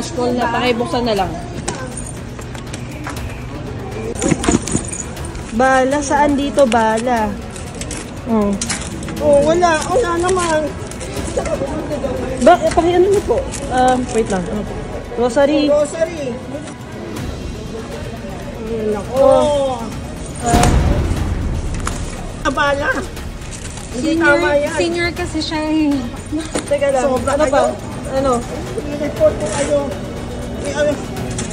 last call na. Pakibuksan na lang. Bala, saan dito bala? Oh, wala. Wala naman. Pakiano mo po? Wait lang. Ano po? Grocery. Grocery. Bala. Senior kasi siya eh. Teka lang. Ano ba? Ano? I-report po kayo.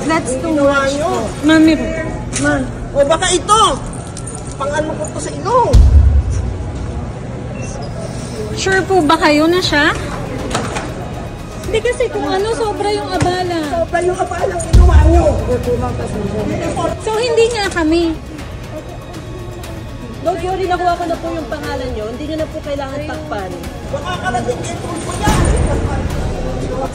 That's too much. Mami. Man. O baka ito. Pang-ano ko to sa ilong. Sure po ba kayo na siya? Hindi kasi kung ano, sobra yung abala. Sobra yung abala ang ginawa nyo. So hindi nga kami. Don't worry, nakuha ko na po yung pangalan nyo. Hindi nyo na po kailangan takpan. Makakarating ito po yan.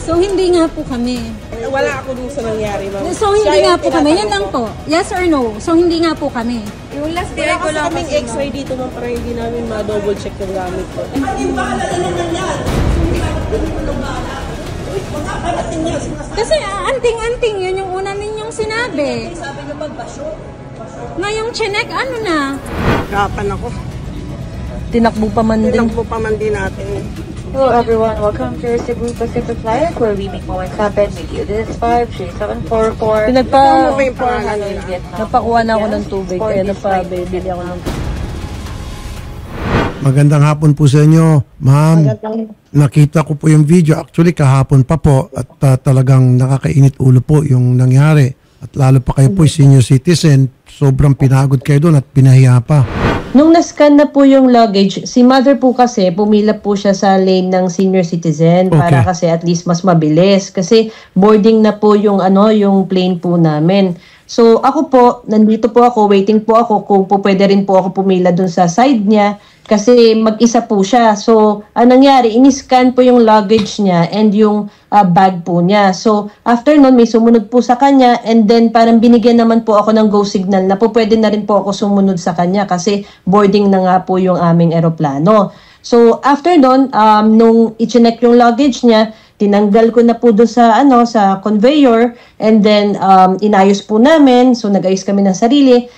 So hindi nga po kami. Wala ako dun sa nangyari, ma'am. So hindi nga po kami. Yan lang po. Yes or no? So hindi nga po kami. Yung last day Wala ko lang kaming x-ray dito, ma'am, para hindi namin ma-double check yung gamit ko. Kasi anting-anting, yun yung una ninyong sinabi. Sabi nyo magbasyo. Ngayong chinek, ano na? Kapan ako. Tinakbo pa man din. Tinakbo pa man din natin. Hello everyone, welcome to Cebu Pacific Flight where we make moments happen with you. This is 53744. Napakuha na ako ng tubig, kaya napabili ako ng tubig. Magandang hapon po sa inyo, ma'am. Nakita ko po yung video. Actually, kahapon pa po at talagang nakakainit ulo po yung nangyari. At lalo pa kayo po senior citizen, sobrang pinagod kayo doon at pinahiya pa. Nung na-scan na po yung luggage, si mother po kasi pumila po siya sa lane ng senior citizen para kasi at least mas mabilis kasi boarding na po yung yung plane po namin. So ako po, nandito po ako, waiting po ako kung po pwede rin po ako pumila dun sa side niya kasi mag-isa po siya. So ang nangyari, in-scan po yung luggage niya and yung bag po niya. So after nun, may sumunod po sa kanya and then parang binigyan naman po ako ng go signal na po pwede na rin po ako sumunod sa kanya kasi boarding na nga po yung aming eroplano. So after nun, nung i-check yung luggage niya, tinanggal ko na po doon sa sa conveyor and then inayos po namin. So nag-ayos kami ng sarili.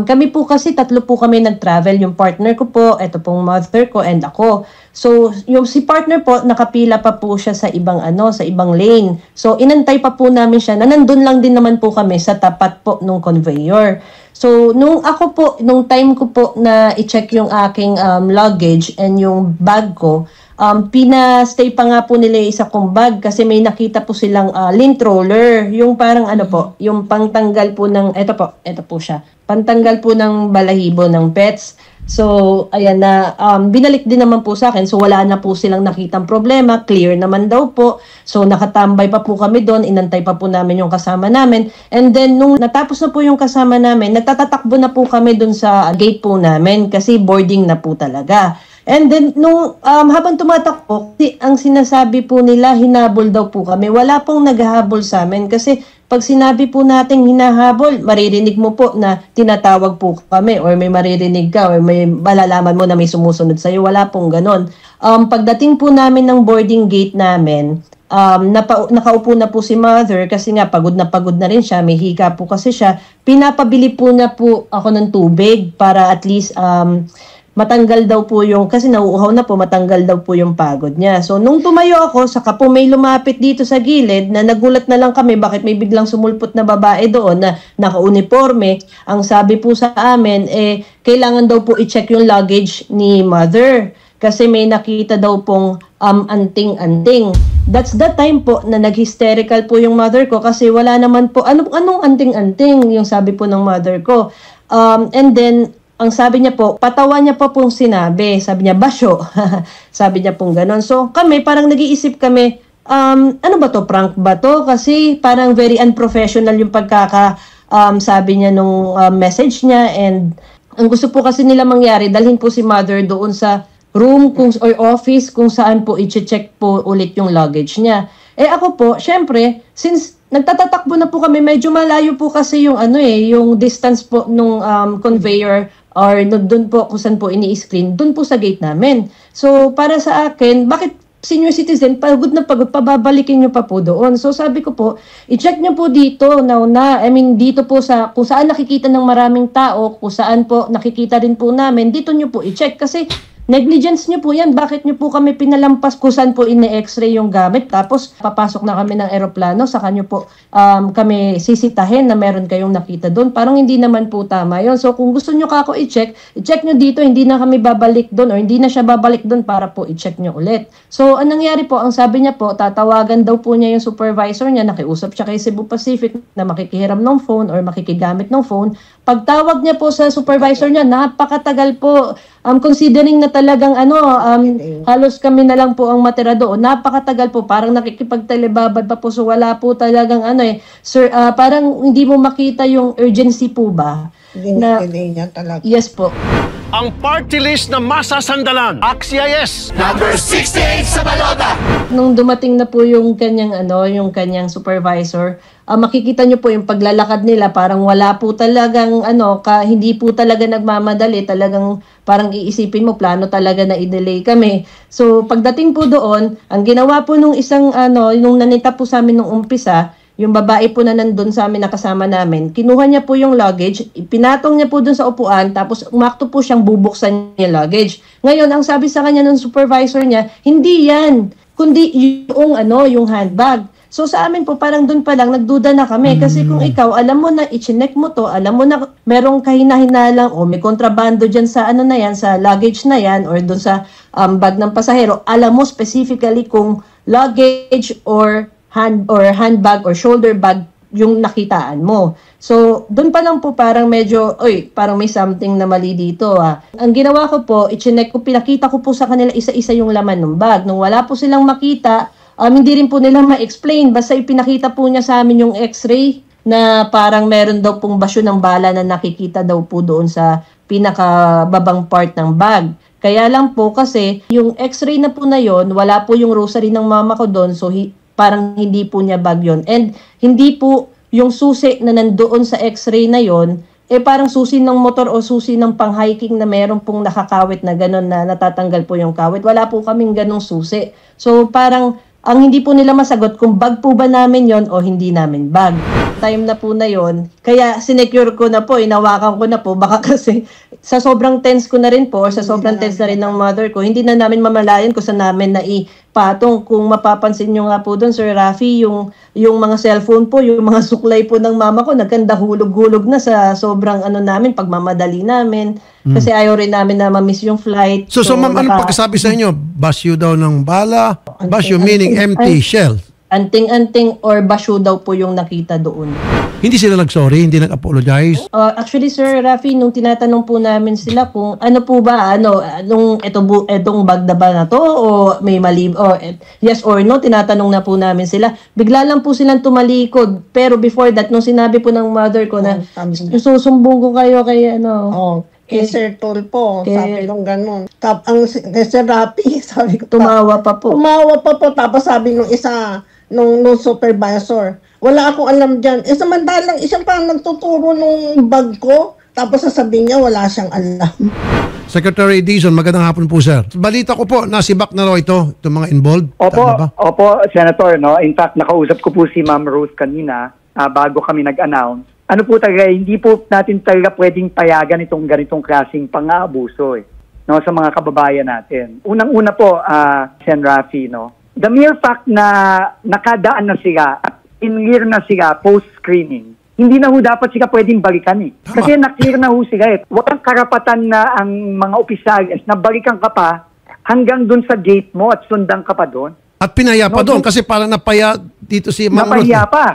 Kami po kasi tatlo po kami nag-travel, yung partner ko po, eto pong mother ko and ako. So yung si partner po nakapila pa po siya sa ibang sa ibang lane. So inantay pa po namin siya na nandun lang din naman po kami sa tapat po nung conveyor. So nung time ko po na i-check yung aking luggage and yung bag ko, pina-stay pa nga po nila yung isa kong bag kasi may nakita po silang lint roller, yung parang yung pangtanggal po ng, ito po siya, pantanggal po ng balahibo ng pets. So, ayan na, binalik din naman po sa akin. So, wala na po silang nakitang problema, clear naman daw po. So, nakatambay pa po kami doon, inantay pa po namin yung kasama namin. And then, nung natapos na po yung kasama namin, nagtatatakbo na po kami doon sa gate po namin kasi boarding na po talaga. And then, nung habang tumatakbo, ang sinasabi po nila, hinabol daw po kami. Wala pong naghahabol sa amin kasi pag sinabi po natin hinahabol, maririnig mo po na tinatawag po kami or may maririnig ka or may malalaman mo na may sumusunod sa'yo. Wala pong ganon. Pagdating po namin ng boarding gate namin, nakaupo na po si mother kasi nga pagod na rin siya, may hika po kasi siya. Pinapabili po na po ako ng tubig para at least matanggal daw po yung, kasi nauuhaw na po, matanggal daw po yung pagod niya. So, nung tumayo ako, saka po may lumapit dito sa gilid na nagulat na lang kami bakit may biglang sumulpot na babae doon na naka-uniforme. Ang sabi po sa amin, kailangan daw po i-check yung luggage ni mother kasi may nakita daw pong anting-anting. That's the time po na nag-hysterical po yung mother ko kasi wala naman po, anong anting-anting yung sabi po ng mother ko. And then, ang sabi niya po, patawa niya po pong sinabi. Sabi niya, basyo. Sabi niya pong ganon. So kami, parang nag-iisip kami, ano ba to? Prank ba to? Kasi parang very unprofessional yung sabi niya nung message niya. And ang gusto po kasi nila mangyari, dalhin po si mother doon sa room or office kung saan po i-check po ulit yung luggage niya. Ako po, syempre, since nagtatatakbo na po kami, medyo malayo po kasi yung yung distance po nung conveyor or doon po kung saan po ini-screen, doon po sa gate namin. So, para sa akin, bakit senior citizen, pagod na pagod, pababalikin nyo pa po doon. So sabi ko po, i-check nyo po dito, dito po kung saan nakikita ng maraming tao, kung saan po nakikita rin po namin, dito nyo po i-check. Kasi negligence nyo po yan. Bakit nyo po kami pinalampas kung saan po ine-x-ray yung gamit? Tapos papasok na kami ng eroplano, saka nyo po kami sisitahin na meron kayong nakita doon. Parang hindi naman po tama yun. So kung gusto nyo kako i-check nyo dito, hindi na kami babalik doon or hindi na siya babalik doon para po i-check nyo ulit. So anong nangyari po, ang sabi niya po, tatawagan daw po niya yung supervisor niya, nakiusap siya kay Cebu Pacific na makikihiram ng phone or makikigamit ng phone. Pagtawag niya po sa supervisor niya, napakatagal po. Considering na talagang halos kami na lang po ang matira doon. Napakatagal po, parang nakikipagtelebabad pa po. So wala po talagang sir, parang hindi mo makita yung urgency po ba? Hindi niya talaga. Yes po. Ang party list na masasandalan. AXIS! Number 68 sa balota! Nung dumating na po yung kanyang supervisor, makikita nyo po yung paglalakad nila, parang wala po talagang hindi po talaga nagmamadali, talagang parang iisipin mo plano talaga na i-delay kami. So pagdating po doon, ang ginawa po nung nung nanita po sa amin nung umpisa, yung babae po na nandun sa amin nakasama namin, kinuha niya po yung luggage, pinatong niya po dun sa upuan, tapos umakto po siyang bubuksan niya luggage. Ngayon, ang sabi sa kanya ng supervisor niya, hindi yan, kundi yung handbag. So sa amin po, parang dun pa lang, nagduda na kami. Kasi kung ikaw, alam mo na, i-check mo to, alam mo na merong kahina-hinalang o may kontrabando dyan sa sa luggage na yan, or dun sa bag ng pasahero, alam mo specifically kung luggage or handbag or shoulder bag yung nakitaan mo. So, doon pa lang po parang medyo, parang may something na mali dito. Ang ginawa ko po, pinakita ko po sa kanila isa-isa yung laman ng bag. Nung wala po silang makita, hindi rin po nila ma-explain. Basta ipinakita po niya sa amin yung x-ray na parang meron daw pong basyo ng bala na nakikita daw po doon sa pinakababang part ng bag. Kaya lang po kasi yung x-ray na po na yon, wala po yung rosary ng mama ko doon, so parang hindi po niya bag yun. And hindi po yung susi na nandoon sa x-ray na yon, parang susi ng motor o susi ng pang-hiking na meron pong nakakawit na gano'n na natatanggal po yung kawit. Wala po kaming ganong susi. So parang ang hindi po nila masagot kung bag po ba namin yon o hindi namin bag. Time na po na yon, kaya sinecure ko na po, inawakan ko na po, baka kasi sa sobrang tense ko na rin po, or sa sobrang tense na rin ng mother ko, hindi na namin mamalayan kung saan namin na ipatong. Kung mapapansin nyo nga po doon, Sir Rafi, yung mga cellphone po, yung mga suklay po ng mama ko, nagkanda hulog-hulog na sa sobrang namin, pagmamadali namin. Kasi ayaw rin namin na ma-miss yung flight. So ma'am, anong pagkasabi sa inyo? Basyo daw ng bala? Basyo meaning empty shell? Anting-anting or basyo daw po yung nakita doon. Hindi sila nag-sorry? Hindi nag-apologize? Actually, Sir Rafi, nung tinatanong po namin sila kung ano po ba, etong bag na ba na to, o may mali, o yes or no, tinatanong na po namin sila. Bigla lang po silang tumalikod. Pero before that, nung sinabi po ng mother ko na, susumbong ko kayo kay Kay Sir Tulpo, sabi nung gano'n. Kay Sir Rafi, sabi ko, tumawa pa po. Tapos sabi nung isa, nung supervisor, wala akong alam dyan. Samantalang isang parang nagtuturo nung bag ko, tapos sasabihin niya wala siyang alam. Secretary Dizon, magandang hapon po, sir. Balita ko po, nasibak na raw itong mga involved. Opo, Senator. No? In fact, nakausap ko po si Ma'am Rose kanina bago kami nag-announce. Ano po talaga, hindi po natin talaga pwedeng payagan itong ganitong klaseng pang-aabuso sa mga kababayan natin. Unang-una po, Sen Rafi, the mere fact na nakadaan na sila at in-clear na sila post-screening, hindi na ho dapat sila pwedeng balikan Kasi na-clear na ho sila Walang karapatan na ang mga opisyales na balikan ka pa hanggang dun sa gate mo at sundan ka pa doon. At pinaya pa doon kasi parang napaya dito si Ma'am Rose. Napaya pa.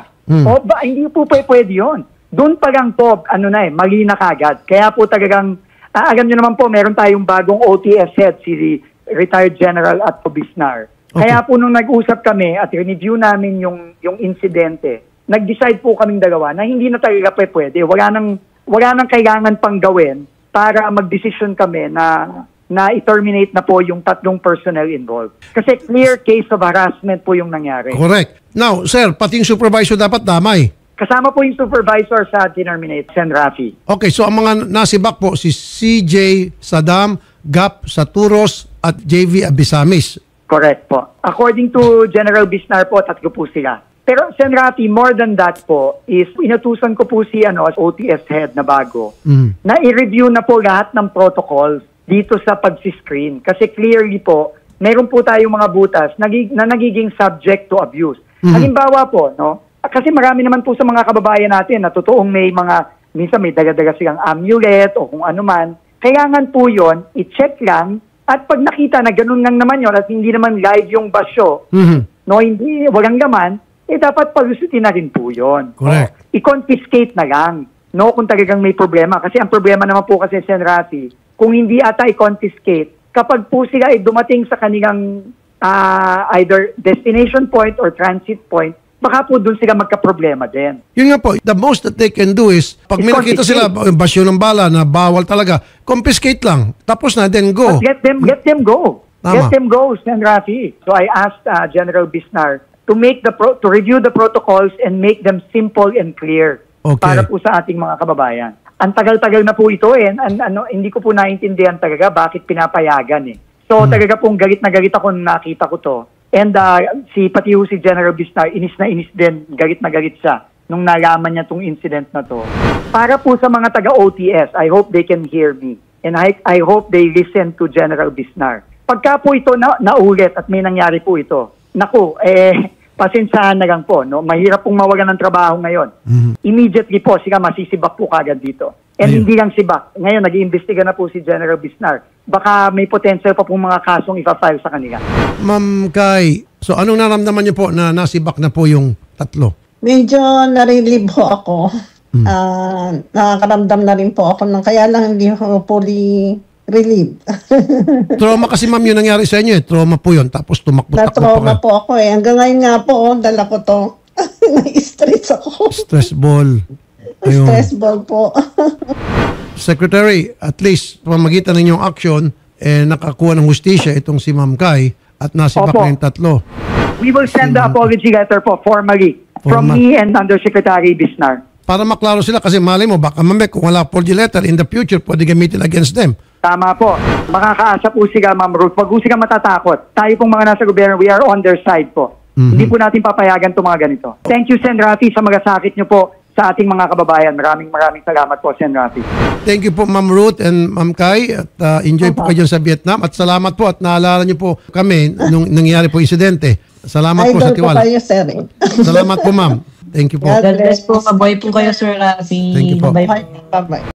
Hindi po pwede yun. Doon pa lang po, mali na kagad. Kaya po talagang, alam nyo naman po, meron tayong bagong OTS head, si Retired General Atto Bisnar. Okay. Kaya po nung nag-usap kami at review namin yung insidente, nag-decide po kaming dalawa na hindi na talaga pwede. Wala nang kailangan pang gawin para mag-decision kami na i-terminate na po yung 3 personnel involved. Kasi clear case of harassment po yung nangyari. Correct. Now, sir, pati yung supervisor dapat damay. Kasama po yung supervisor sa terminate, Sen Rafi. Okay, so ang mga nasibak po, si CJ Saddam, Gap Saturos, at JV Abisamis. Correct po. According to General Bisnar po, 3 po sila. Pero Sen. Rafi, more than that po, is inutusan ko po si OTS head na bago, na i-review na po lahat ng protocols dito sa pag-screen. Kasi clearly po, meron po tayong mga butas na nagiging subject to abuse. Halimbawa po, no? Kasi marami naman po sa mga kababayan natin na totoong minsan may daga-daga silang amulet o kung ano man. Kailangan po yon i-check lang. At pag nakita na ganun lang naman yun at hindi naman live yung basyo, no, hindi, walang laman, dapat palusutin na rin po yun. Correct. I-confiscate na lang, no, kung talagang may problema. Kasi ang problema naman po kasi, Sen. Rafi, kung hindi ata i-confiscate, kapag po sila ay dumating sa kanilang either destination point or transit point, baka po doon sila magka-problema din. Yun nga po, the most that they can do is, pag may nakita sila, basyo ng bala na bawal talaga, confiscate lang. Tapos na, then go. But let them go. Tama. Let them go, Sen. Rafi. So I asked General Bisnar to review the protocols and make them simple and clear para po sa ating mga kababayan. Ang tagal-tagal na po ito hindi ko po naintindihan talaga bakit pinapayagan eh. So talaga pong galit na galit ako nung nakita ko to. And pati si General Bisnar, inis na inis din, galit na galit siya nung nalaman niya tong incident na to. Para po sa mga taga-OTS, I hope they can hear me. And I hope they listen to General Bisnar. Pagka po ito naulit at may nangyari po ito, naku, pasensyahan na lang po, no? Mahirap pong mawalan ng trabaho ngayon. Immediately po, sila masisibak po kagad dito. And hindi lang sibak. Ngayon, nag-iimbestiga na po si General Bisnar. Baka may potential pa pong mga kasong ipa-file sa kanila. Ma'am Kai, so anong naramdaman niyo po na nasibak na po yung 3? Medyo na-relieve po ako. Nakakaramdam na rin po ako kaya lang hindi ko fully relieved. Trauma kasi ma'am yung nangyari sa inyo Trauma po yun. Tapos tumakbo-takbo pa Na-trauma po ako Hanggang ngayon nga po, dala ko to. Na-stress ako. Stress ball. Ayun. Stress ball po. Secretary, at least pamagitan ninyong action, nakakuha ng hustisya itong si Ma'am Kai at nasibak na yung 3. We will send the apology letter po formally from me and Undersecretary Bisnar. Para maklaro sila kasi mali mo, baka mamaya kung wala apology letter in the future, pwede gamitin against them. Tama po. Makakaasa po sila, Ma'am Ruth. Wag po sila matatakot. Tayo pong mga nasa gobyerno, we are on their side po. Hindi po natin papayagan itong mga ganito. Thank you, Sen. Rafi, sa magasakit nyo po sa ating mga kababayan. Maraming salamat po, Sen. Rafi. Thank you po, Ma'am Ruth and Ma'am Kai. At enjoy po kayo sa Vietnam. At salamat po at naalala niyo po kami nung nangyari po insidente. Salamat po sa tiwala. Idol po kayo, sir. Salamat po, Ma'am. Thank you po. God bless po. Mabuhay po kayo, Sir Rafi. Thank you po. Bye-bye. Bye-bye.